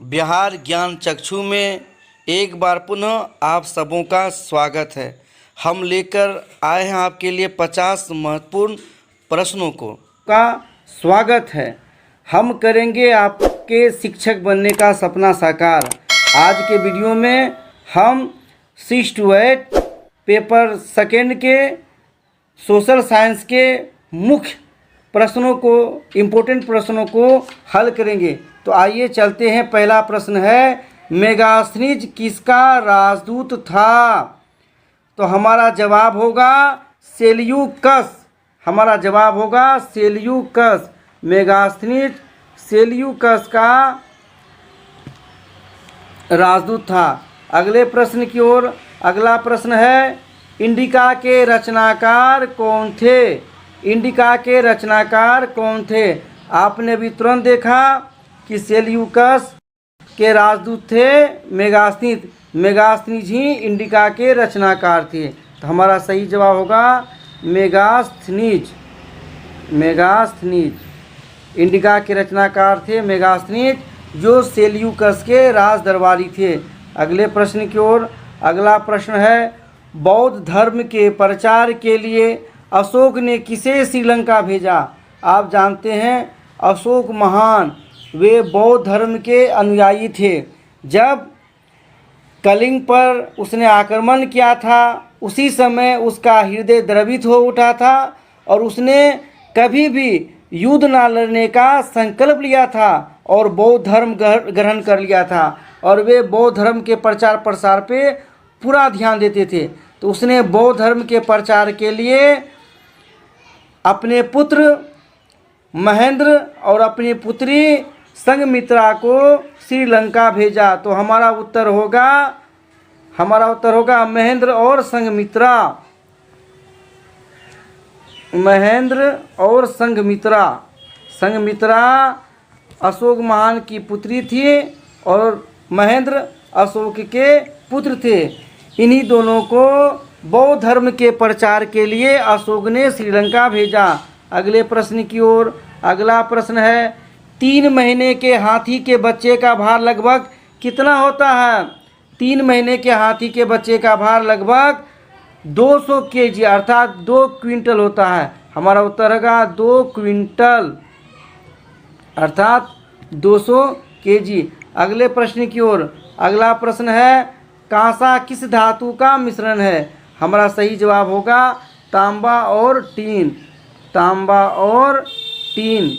बिहार ज्ञान चक्षु में एक बार पुनः आप सबों का स्वागत है। हम लेकर आए हैं आपके लिए 50 महत्वपूर्ण प्रश्नों का स्वागत है। हम करेंगे आपके शिक्षक बनने का सपना साकार। आज के वीडियो में हम 6 to 8 पेपर सेकेंड के सोशल साइंस के मुख्य प्रश्नों को, इम्पोर्टेंट प्रश्नों को हल करेंगे। तो आइए चलते हैं। पहला प्रश्न है, मेगास्थनीज किसका राजदूत था? तो हमारा जवाब होगा सेल्यूकस। हमारा जवाब होगा सेल्यूकस। मेगास्थनीज सेल्यूकस का राजदूत था। अगले प्रश्न की ओर। अगला प्रश्न है, इंडिका के रचनाकार कौन थे? इंडिका के रचनाकार कौन थे? आपने अभी तुरंत देखा कि सेल्यूकस के राजदूत थे मेगास्थनीज। मेगास्थनीज ही इंडिका के रचनाकार थे। तो हमारा सही जवाब होगा मेगास्थनीज। मेगास्थनीज इंडिका के रचनाकार थे मेगास्थनीज, जो सेल्यूकस के राज दरबारी थे। अगले प्रश्न की ओर। अगला प्रश्न है, बौद्ध धर्म के प्रचार के लिए अशोक ने किसे श्रीलंका भेजा? आप जानते हैं अशोक महान, वे बौद्ध धर्म के अनुयायी थे। जब कलिंग पर उसने आक्रमण किया था, उसी समय उसका हृदय द्रवित हो उठा था और उसने कभी भी युद्ध न लड़ने का संकल्प लिया था और बौद्ध धर्म ग्रहण कर लिया था। और वे बौद्ध धर्म के प्रचार प्रसार पे पूरा ध्यान देते थे। तो उसने बौद्ध धर्म के प्रचार के लिए अपने पुत्र महेंद्र और अपनी पुत्री संघमित्रा को श्रीलंका भेजा। तो हमारा उत्तर होगा महेंद्र और संघमित्रा। महेंद्र और संघमित्रा। संघमित्रा अशोक महान की पुत्री थी और महेंद्र अशोक के पुत्र थे। इन्हीं दोनों को बौद्ध धर्म के प्रचार के लिए अशोक ने श्रीलंका भेजा। अगले प्रश्न की ओर। अगला प्रश्न है, 3 महीने के हाथी के बच्चे का भार लगभग कितना होता है? 3 महीने के हाथी के बच्चे का भार लगभग 200 kg अर्थात 2 क्विंटल होता है। हमारा उत्तर होगा 2 क्विंटल अर्थात 200 kg। अगले प्रश्न की ओर। अगला प्रश्न है, कांसा किस धातु का मिश्रण है? हमारा सही जवाब होगा तांबा और टीन। तांबा और टीन।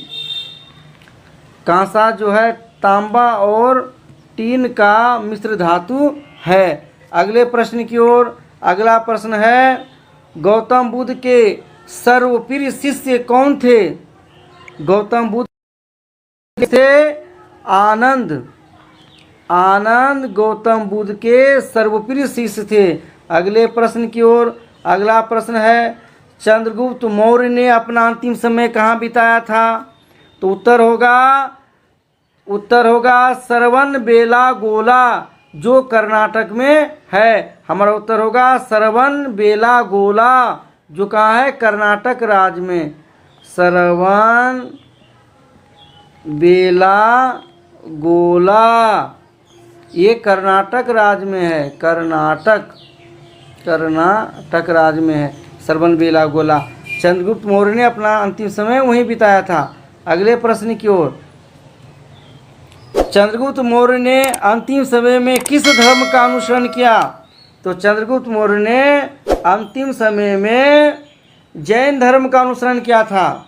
कांसा जो है तांबा और टीन का मिश्र धातु है। अगले प्रश्न की ओर। अगला प्रश्न है, गौतम बुद्ध के सर्वप्रिय शिष्य कौन थे? गौतम बुद्ध थे आनंद। आनंद गौतम बुद्ध के सर्वप्रिय शिष्य थे। अगले प्रश्न की ओर। अगला प्रश्न है, चंद्रगुप्त मौर्य ने अपना अंतिम समय कहाँ बिताया था? तो उत्तर होगा श्रवणबेलागोला, जो कर्नाटक में है। हमारा उत्तर होगा श्रवणबेलागोला, जो कहाँ है? कर्नाटक राज्य में। श्रवणबेलागोला ये कर्नाटक राज्य में है। कर्नाटक राज्य में है श्रवणबेलागोला। चंद्रगुप्त मौर्य ने अपना अंतिम समय वहीं बिताया था। अगले प्रश्न की ओर। चंद्रगुप्त मौर्य ने अंतिम समय में किस धर्म का अनुसरण किया? तो चंद्रगुप्त मौर्य ने अंतिम समय में जैन धर्म का अनुसरण किया था।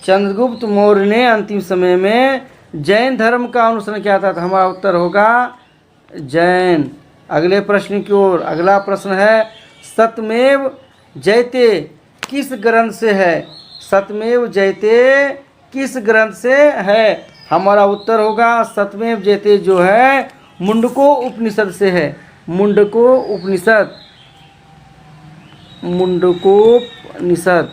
चंद्रगुप्त मौर्य ने अंतिम समय में जैन धर्म का अनुसरण किया था। तो हमारा उत्तर होगा जैन। अगले प्रश्न की ओर। अगला प्रश्न है, सत्यमेव जयते किस ग्रंथ से है? सत्यमेव जयते किस ग्रंथ से है? हमारा उत्तर होगा सत्यमेव जयते जो है मुंडको उपनिषद से है। मुंडको उपनिषद। मुंडकोपनिषद।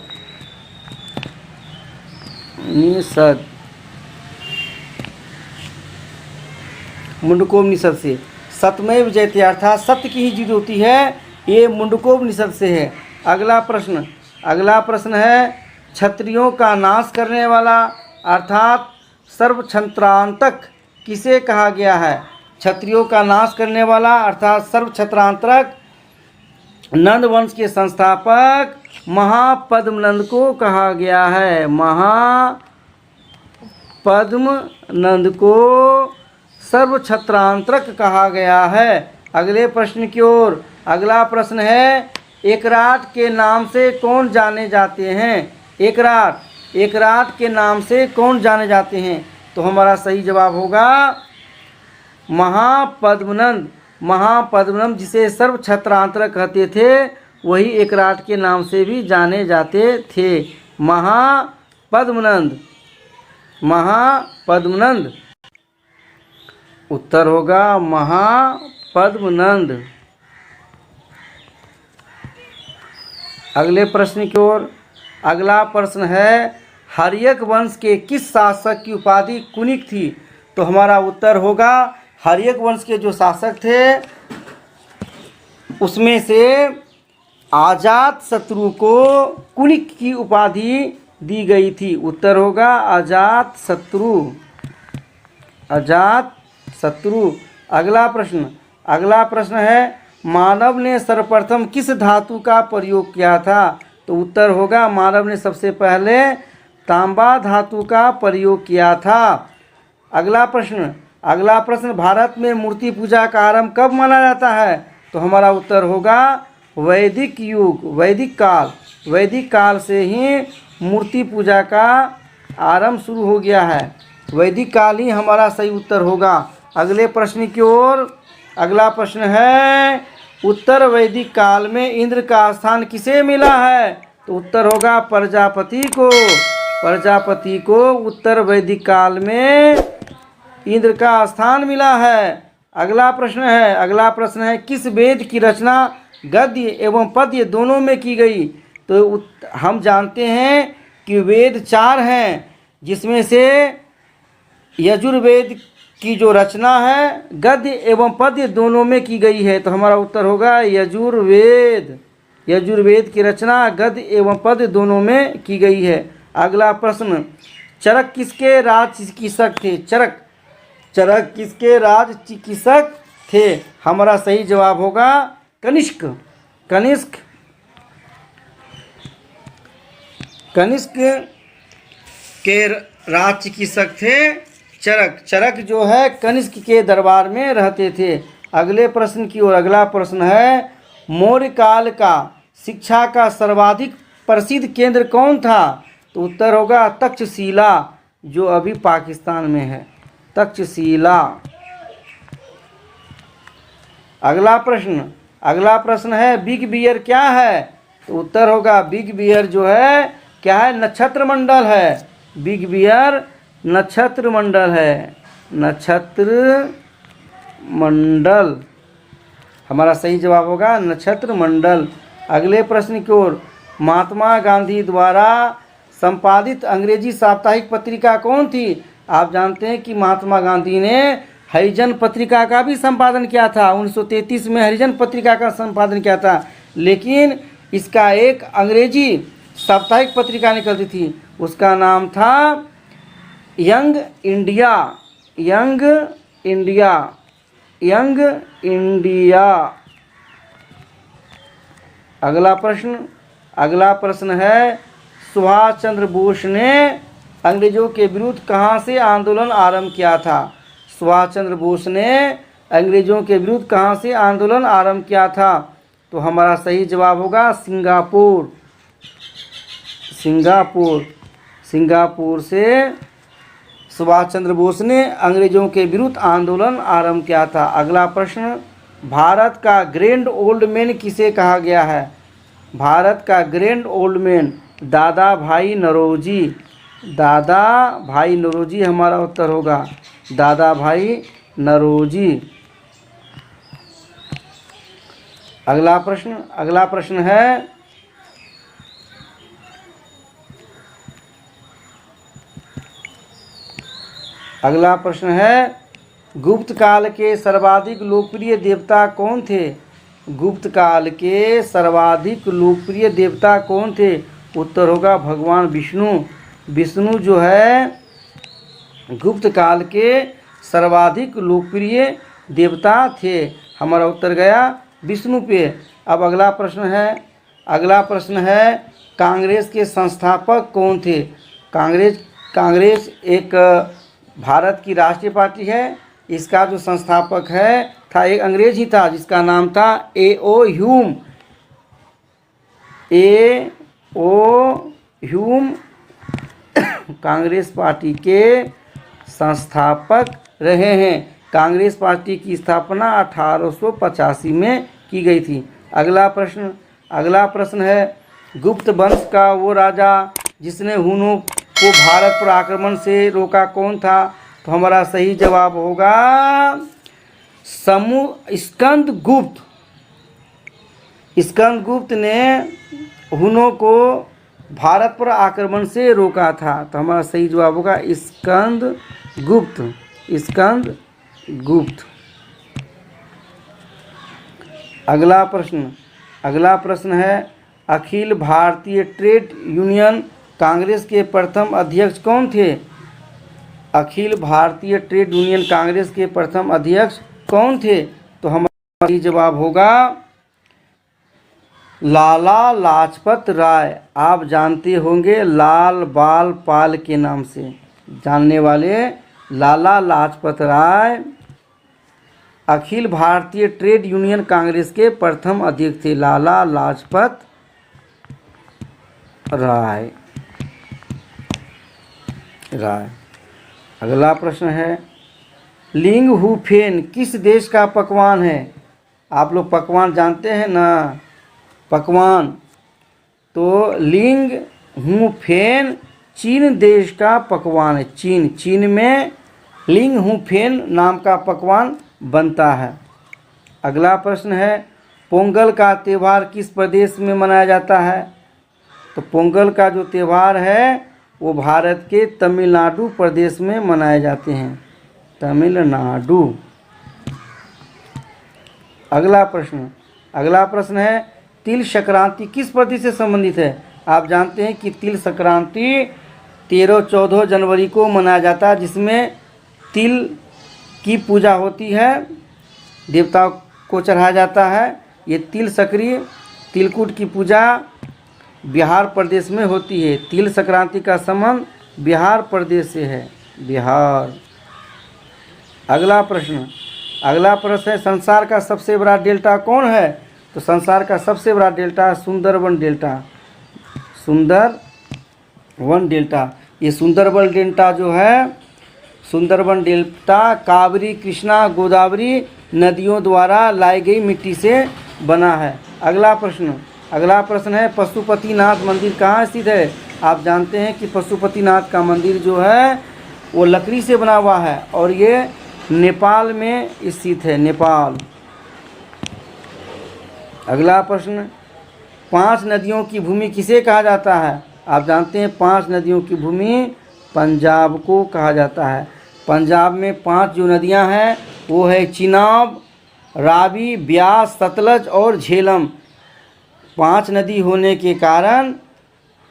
मुंडकोपनिषद से सत्यमेव जयते अर्थात सत्य की ही जीत होती है, ये मुंडकोपनिषद से है। अगला प्रश्न है, क्षत्रियों का नाश करने वाला अर्थात सर्वक्षत्रांतक किसे कहा गया है? क्षत्रियों का नाश करने वाला अर्थात सर्व क्षत्रांतरक नंद वंश के संस्थापक महापद्मनंद को कहा गया है। महापद्मनंद को सर्व क्षत्रांतरक कहा गया है। अगले प्रश्न की ओर। अगला प्रश्न है, एकराट के नाम से कौन जाने जाते हैं? एकराट के नाम से कौन जाने जाते हैं? तो हमारा सही जवाब होगा महापद्मनंद जिसे सर्व क्षत्रांतरक कहते थे, वही एकराट के नाम से भी जाने जाते थे। महापद्मनंद उत्तर होगा महापद्मनंद। अगले प्रश्न की ओर। अगला प्रश्न है, हर्यक वंश के किस शासक की उपाधि कुनिक थी? तो हमारा उत्तर होगा हर्यक वंश के जो शासक थे उसमें से अजात शत्रु को कुनिक की उपाधि दी गई थी। उत्तर होगा अजात शत्रु। अगला प्रश्न है, मानव ने सर्वप्रथम किस धातु का प्रयोग किया था? तो उत्तर होगा मानव ने सबसे पहले तांबा धातु का प्रयोग किया था। अगला प्रश्न भारत में मूर्ति पूजा का आरंभ कब माना जाता है? तो हमारा उत्तर होगा वैदिक युग, वैदिक काल से ही मूर्ति पूजा का आरंभ शुरू हो गया है। वैदिक काल ही हमारा सही उत्तर होगा। अगले प्रश्न की ओर। अगला प्रश्न है, उत्तर वैदिक काल में इंद्र का स्थान किसे मिला है? तो उत्तर होगा प्रजापति को उत्तर वैदिक काल में इंद्र का स्थान मिला है। अगला प्रश्न है, किस वेद की रचना गद्य एवं पद्य दोनों में की गई? तो हम जानते हैं कि वेद 4 हैं, जिसमें से यजुर्वेद की जो रचना है गद्य एवं पद्य दोनों में की गई है। तो हमारा उत्तर होगा यजुर्वेद की रचना गद्य एवं पद्य दोनों में की गई है। अगला प्रश्न, चरक किसके राज चिकित्सक थे? चरक किसके राज चिकित्सक थे? हमारा सही जवाब होगा कनिष्क के राज चिकित्सक थे चरक जो है कनिष्क के दरबार में रहते थे। अगले प्रश्न की ओर। अगला प्रश्न है, मौर्य काल का शिक्षा का सर्वाधिक प्रसिद्ध केंद्र कौन था? तो उत्तर होगा तक्षशिला, जो अभी पाकिस्तान में है, तक्षशिला। अगला प्रश्न है, बिग बियर क्या है? तो उत्तर होगा बिग बियर जो है क्या है? नक्षत्र मंडल है। बिग बियर नक्षत्र मंडल। हमारा सही जवाब होगा नक्षत्र मंडल। अगले प्रश्न की ओर। महात्मा गांधी द्वारा संपादित अंग्रेजी साप्ताहिक पत्रिका कौन थी? आप जानते हैं कि महात्मा गांधी ने हरिजन पत्रिका का भी संपादन किया था। 1933 में हरिजन पत्रिका का संपादन किया था, लेकिन इसका एक अंग्रेजी साप्ताहिक पत्रिका निकलती थी, उसका नाम था यंग इंडिया। अगला प्रश्न है, सुभाष चंद्र बोस ने अंग्रेजों के विरुद्ध कहाँ से आंदोलन आरंभ किया था? सुभाष चंद्र बोस ने अंग्रेजों के विरुद्ध कहाँ से आंदोलन आरंभ किया था? तो हमारा सही जवाब होगा सिंगापुर से सुभाष चंद्र बोस ने अंग्रेजों के विरुद्ध आंदोलन आरंभ किया था। अगला प्रश्न, भारत का ग्रैंड ओल्ड मैन किसे कहा गया है? भारत का ग्रैंड ओल्ड मैन दादा भाई नौरोजी हमारा उत्तर होगा दादा भाई नौरोजी। अगला प्रश्न है गुप्त काल के सर्वाधिक लोकप्रिय देवता कौन थे? गुप्त काल के सर्वाधिक लोकप्रिय देवता कौन थे? उत्तर होगा भगवान विष्णु जो है गुप्त काल के सर्वाधिक लोकप्रिय देवता थे? हमारा उत्तर गया विष्णु पे। अब अगला प्रश्न है कांग्रेस के संस्थापक कौन थे? कांग्रेस एक भारत की राष्ट्रीय पार्टी है। इसका जो संस्थापक था एक अंग्रेज ही था जिसका नाम था A.O. Hume. A.O. Hume Congress party के संस्थापक रहे हैं। कांग्रेस पार्टी की स्थापना 1885 में की गई थी। अगला प्रश्न है गुप्त वंश का वो राजा जिसने हुनों को भारत पर आक्रमण से रोका कौन था? तो हमारा सही जवाब होगा स्कंदगुप्त। स्कंदगुप्त ने हुनों को भारत पर आक्रमण से रोका था। तो हमारा सही जवाब होगा स्कंदगुप्त। अगला प्रश्न है अखिल भारतीय ट्रेड यूनियन कांग्रेस के प्रथम अध्यक्ष कौन थे? अखिल भारतीय ट्रेड यूनियन कांग्रेस के प्रथम अध्यक्ष कौन थे? तो हमारा सही जवाब होगा लाला लाजपत राय। आप जानते होंगे लाल बाल पाल के नाम से जानने वाले लाला लाजपत राय अखिल भारतीय ट्रेड यूनियन कांग्रेस के प्रथम अध्यक्ष थे, लाला लाजपत राय। अगला प्रश्न है लिंग हु फेन किस देश का पकवान है? आप लोग पकवान जानते हैं ना, पकवान। तो लिंग हु फेन चीन देश का पकवान है। चीन में लिंग हु फेन नाम का पकवान बनता है। अगला प्रश्न है पोंगल का त्यौहार किस प्रदेश में मनाया जाता है? तो पोंगल का जो त्यौहार है वो भारत के तमिलनाडु प्रदेश में मनाए जाते हैं, तमिलनाडु। अगला प्रश्न है तिल संक्रांति किस प्रतीक से संबंधित है? आप जानते हैं कि तिल संक्रांति 13-14 जनवरी को मनाया जाता है, जिसमें तिल की पूजा होती है, देवताओं को चढ़ाया जाता है। ये तिल सक्रिय तिलकुट की पूजा बिहार प्रदेश में होती है। तिल संक्रांति का संबंध बिहार प्रदेश से है, बिहार। अगला प्रश्न है संसार का सबसे बड़ा डेल्टा कौन है? तो संसार का सबसे बड़ा डेल्टा सुंदरबन डेल्टा। ये सुंदरबन डेल्टा जो है, सुंदरबन डेल्टा कावेरी कृष्णा गोदावरी नदियों द्वारा लाई गई मिट्टी से बना है। अगला प्रश्न है पशुपतिनाथ मंदिर कहाँ स्थित है? आप जानते हैं कि पशुपतिनाथ का मंदिर जो है वो लकड़ी से बना हुआ है और ये नेपाल में स्थित है, नेपाल। अगला प्रश्न 5 नदियों की भूमि किसे कहा जाता है? आप जानते हैं 5 नदियों की भूमि पंजाब को कहा जाता है। पंजाब में 5 जो नदियां हैं वो है चिनाब, रावी, ब्यास, सतलज और झेलम। 5 नदी होने के कारण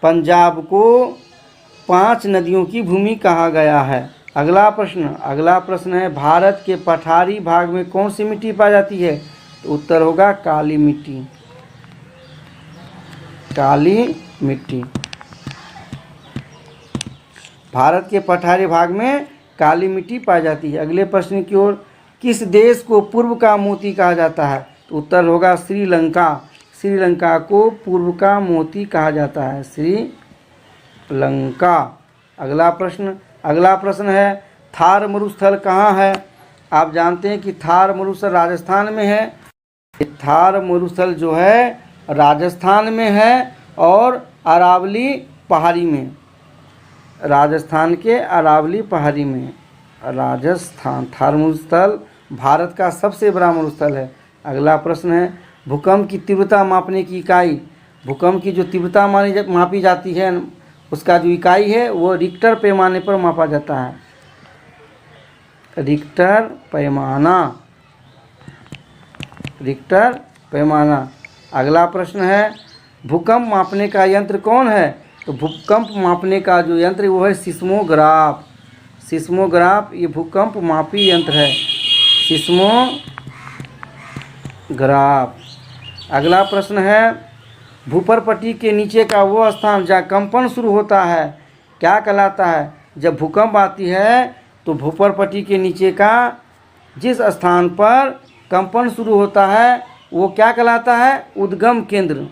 पंजाब को 5 नदियों की भूमि कहा गया है। अगला प्रश्न है भारत के पठारी भाग में कौन सी मिट्टी पाई जाती है? तो उत्तर होगा काली मिट्टी। भारत के पठारी भाग में काली मिट्टी पाई जाती है। अगले प्रश्न की ओर किस देश को पूर्व का मोती कहा जाता है? तो उत्तर होगा श्रीलंका को पूर्व का मोती कहा जाता है, श्रीलंका। अगला प्रश्न है थार मरुस्थल कहाँ है? आप जानते हैं कि थार मरुस्थल राजस्थान में है। थार मरुस्थल जो है राजस्थान में है और अरावली पहाड़ी में, राजस्थान के अरावली पहाड़ी में, राजस्थान। थार मरुस्थल भारत का सबसे बड़ा मरुस्थल है। अगला प्रश्न है भूकंप की तीव्रता मापने की इकाई। भूकंप की जो तीव्रता मापी जाती है उसका जो इकाई है वो रिक्टर पैमाने पर मापा जाता है, रिक्टर पैमाना। अगला प्रश्न है भूकंप मापने का यंत्र कौन है? तो भूकंप मापने का जो यंत्र वो है सिस्मोग्राफ। सिस्मोग्राफ ये भूकंप मापी यंत्र है, सिस्मोग्राफ। अगला प्रश्न है, भूपरपट्टी के नीचे का वो स्थान जहाँ कंपन शुरू होता है क्या कहलाता है? जब भूकंप आती है तो भूपरपट्टी के नीचे का जिस स्थान पर कंपन शुरू होता है वो क्या कहलाता है? उद्गम केंद्र।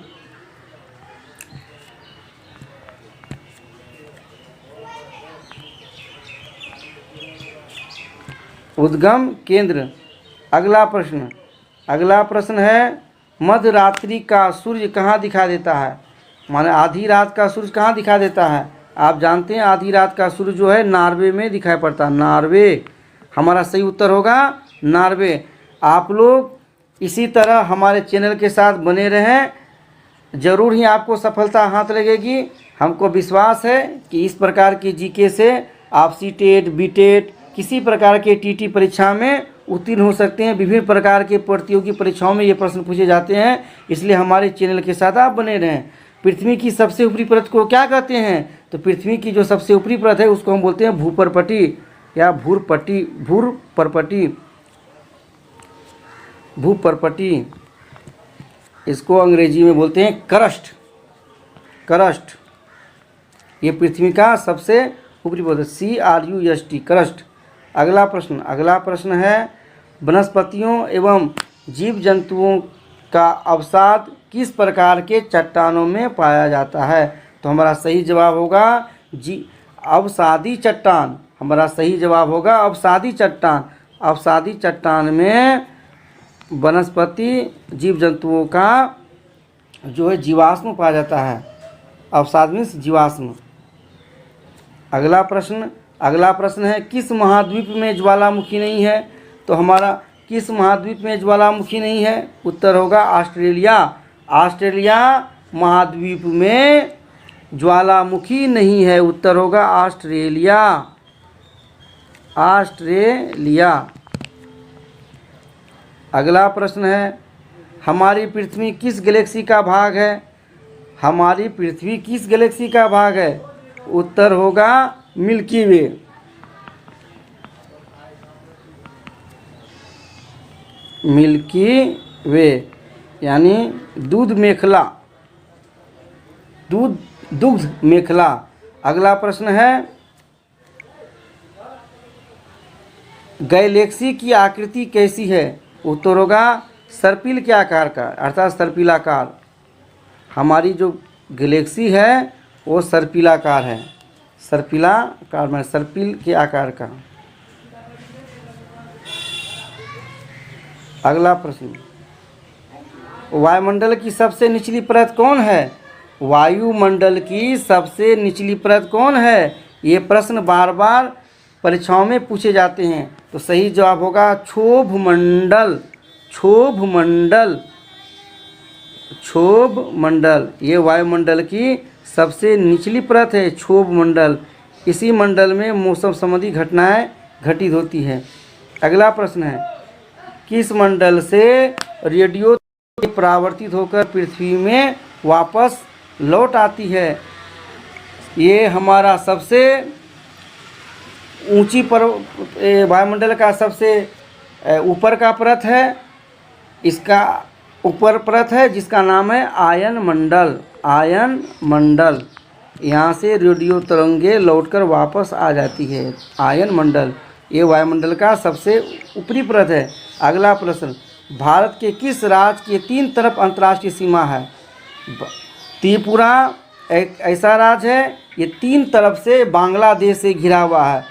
उद्गम केंद्र। अगला प्रश्न है, मध्य रात्रि का सूर्य कहाँ दिखा देता है? माने आधी रात का सूर्य कहाँ दिखा देता है? आप जानते हैं आधी रात का सूर्य जो है नॉर्वे में दिखाई पड़ता है। नॉर्वे हमारा सही उत्तर होगा, नॉर्वे। आप लोग इसी तरह हमारे चैनल के साथ बने रहें, ज़रूर ही आपको सफलता हाथ लगेगी। हमको विश्वास है कि इस प्रकार की जीके से आप सीटेट, बीटेट किसी प्रकार के टीटी परीक्षा में उत्तीर्ण हो सकते हैं। विभिन्न प्रकार के प्रतियोगी परीक्षाओं में ये प्रश्न पूछे जाते हैं, इसलिए हमारे चैनल के साथ आप बने रहें। पृथ्वी की सबसे ऊपरी परत को क्या कहते हैं? तो पृथ्वी की जो सबसे ऊपरी परत है उसको हम बोलते हैं भूपरपट्टी या भूपरपट्टी। इसको अंग्रेजी में बोलते हैं करस्ट। ये पृथ्वी का सबसे ऊपरी परत, CRUST, करस्ट। अगला प्रश्न है, वनस्पतियों एवं जीव जंतुओं का अवसाद किस प्रकार के चट्टानों में पाया जाता है? तो हमारा सही जवाब होगा अवसादी चट्टान। हमारा सही जवाब होगा अवसादी चट्टान। अवसादी चट्टान में वनस्पति जीव जंतुओं का जो है जीवाश्म पाया जाता है। अवसाद मीन्स जीवाश्म। अगला प्रश्न है, किस महाद्वीप में ज्वालामुखी नहीं है? तो हमारा किस महाद्वीप में ज्वालामुखी नहीं है? उत्तर होगा ऑस्ट्रेलिया। ऑस्ट्रेलिया महाद्वीप में ज्वालामुखी नहीं है, उत्तर होगा ऑस्ट्रेलिया। अगला प्रश्न है, हमारी पृथ्वी किस गैलेक्सी का भाग है? हमारी पृथ्वी किस गैलेक्सी का भाग है? उत्तर होगा मिल्की वे, यानी दुग्ध मेखला। अगला प्रश्न है, गैलेक्सी की आकृति कैसी है? उत्तर होगा सर्पिल के आकार का, अर्थात सर्पिलाकार। हमारी जो गैलेक्सी है वो सर्पिलाकार है। सर्पिलाकार में सर्पिल के आकार का। अगला प्रश्न, वायुमंडल की सबसे निचली परत कौन है? वायुमंडल की सबसे निचली परत कौन है? ये प्रश्न बार बार परीक्षाओं में पूछे जाते हैं। तो सही जवाब होगा क्षोभमंडल। ये वायुमंडल की सबसे निचली परत है, क्षोभमंडल। इसी मंडल में मौसम संबंधी घटनाएं घटित होती है। अगला प्रश्न है, किस मंडल से रेडियो परावर्तित होकर पृथ्वी में वापस लौट आती है? ये हमारा सबसे ऊंची वायुमंडल का सबसे ऊपर का परत है। इसका ऊपर परत है जिसका नाम है आयन मंडल। यहाँ से रेडियो तरंगे लौटकर वापस आ जाती है। आयन मंडल ये वायुमंडल का सबसे ऊपरी परत है। अगला प्रश्न, भारत के किस राज्य के 3 तरफ अंतर्राष्ट्रीय सीमा है? त्रिपुरा एक ऐसा राज्य है, ये 3 तरफ से बांग्लादेश से घिरा हुआ है।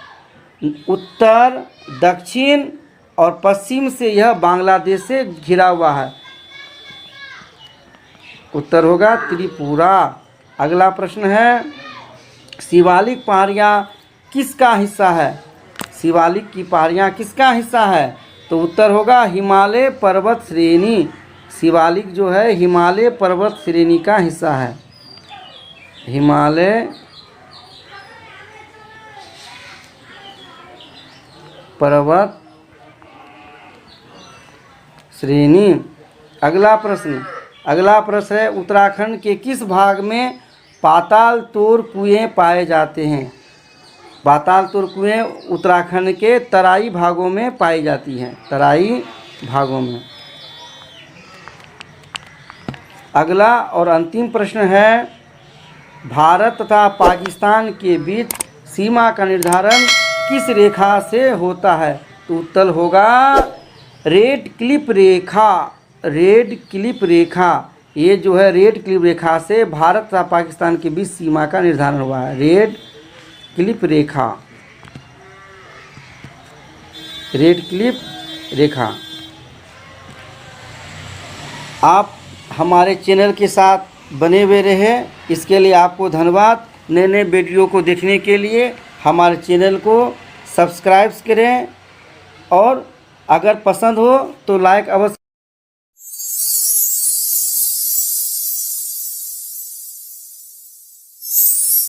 उत्तर, दक्षिण और पश्चिम से यह बांग्लादेश से घिरा हुआ है। उत्तर होगा त्रिपुरा। अगला प्रश्न है, शिवालिक पहाड़ियाँ किसका हिस्सा है? शिवालिक की पहाड़ियाँ किसका हिस्सा है? तो उत्तर होगा हिमालय पर्वत श्रेणी। शिवालिक जो है हिमालय पर्वत श्रेणी का हिस्सा है। हिमालय पर्वत श्रेणी। अगला प्रश्न है, उत्तराखंड के किस भाग में पाताल तोड़ कुएं पाए जाते हैं? पातालतुर कुएँ उत्तराखंड के तराई भागों में पाई जाती हैं, तराई भागों में। अगला और अंतिम प्रश्न है, भारत तथा पाकिस्तान के बीच सीमा का निर्धारण किस रेखा से होता है? तो उत्तर होगा रेड क्लिफ रेखा। रेड क्लिफ रेखा, ये जो है रेड क्लिफ रेखा से भारत तथा पाकिस्तान के बीच सीमा का निर्धारण हुआ है। रेड क्लिफ रेखा, रेड क्लिफ रेखा। आप हमारे चैनल के साथ बने हुए रहे, इसके लिए आपको धन्यवाद। नए नए वीडियो को देखने के लिए हमारे चैनल को सब्सक्राइब करें और अगर पसंद हो तो लाइक अवश्य